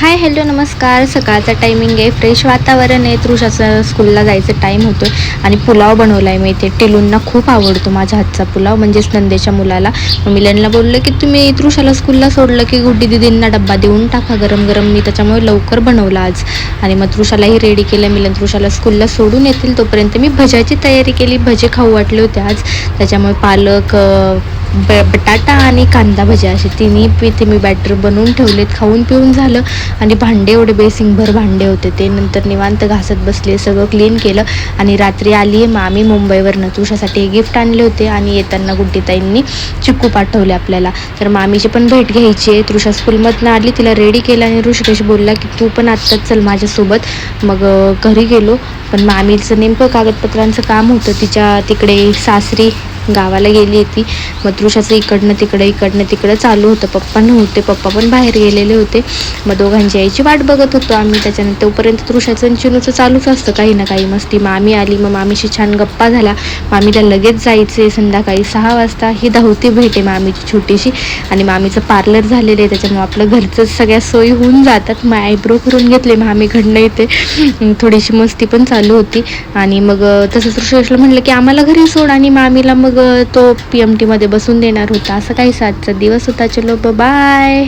Hi hello नमस्कार. सकाळचा timing आहे, फ्रेश वातावरण आहे. तृषाचं स्कूलला जायचं टाईम होतो आणि पुलाव बनवला आहे मी इथे. टिलूंना खूप आवडतो माझ्या हातचा पुलाव, म्हणजेच नंदेच्या मुलाला. मग मिलनला बोललं की तुम्ही तृषाला स्कूलला सोडलं की गुड्डी दिदींना डब्बा देऊन टाका गरम गरम. मी त्याच्यामुळे लवकर बनवला आज. आणि मग तृषालाही रेडी केलं. मिलन तृषाला स्कूलला सोडून येतील तोपर्यंत मी भज्याची तयारी केली. भजे खाऊ वाटले होते आज, त्याच्यामुळे पालक, बटाटा आणि कांदा भज्या असे तिन्ही इथे मी बॅटर बनवून ठेवलेत. खाऊन पिऊन झालं आणि भांडे एवढे बेसिंगभर भांडे होते ते नंतर निवांत घासत बसले. सगळं क्लीन केलं. आणि रात्री आली आहे मामी मुंबईवरनं. तृषासाठी गिफ्ट आणले होते आणि येताना गुड्डीताईंनी चिक्कू पाठवले आपल्याला. तर मामीची पण भेट घ्यायची आहे. तृषा स्कूलमधनं आली, तिला रेडी केलं आणि ऋषिकेश बोलला की तू पण आत्ताच चल माझ्यासोबत. मग घरी गेलो. पण मामीचं नेमकं कागदपत्रांचं काम होतं, तिच्या तिकडे सासरी गावाला गेली होती. मग तृषाचं इकडनं तिकडं चालू होतं. पप्पा नव्हते, पप्पा पण बाहेर गेलेले होते. मग दोघांची यायची वाट बघत होतो आम्ही. त्याच्यानंतर तोपर्यंत तृषाचं आणि चिनूचं चालूच असतं काही ना काही मस्ती. मामी आली, मग मामीशी छान गप्पा झाला. मामीला लगेच जायचे संध्याकाळी 6 वाजता. ही धावती भेट आहे मामीची छोटीशी. आणि मामीचं पार्लर झालेलं आहे, त्याच्यामुळे आपलं घरचंच सगळ्या सोयी होऊन जातात. मग आयब्रो करून घेतले मामीकडनं इथे. थोडीशी मस्ती पण चालू होती. आणि मग तसंच ऋषिकेशला म्हटलं की आम्हाला घरी सोड, आणि मामीला मग तो PMT मध्ये बसून देणार होता. असं काही आजचा दिवस होता. चलो बाय.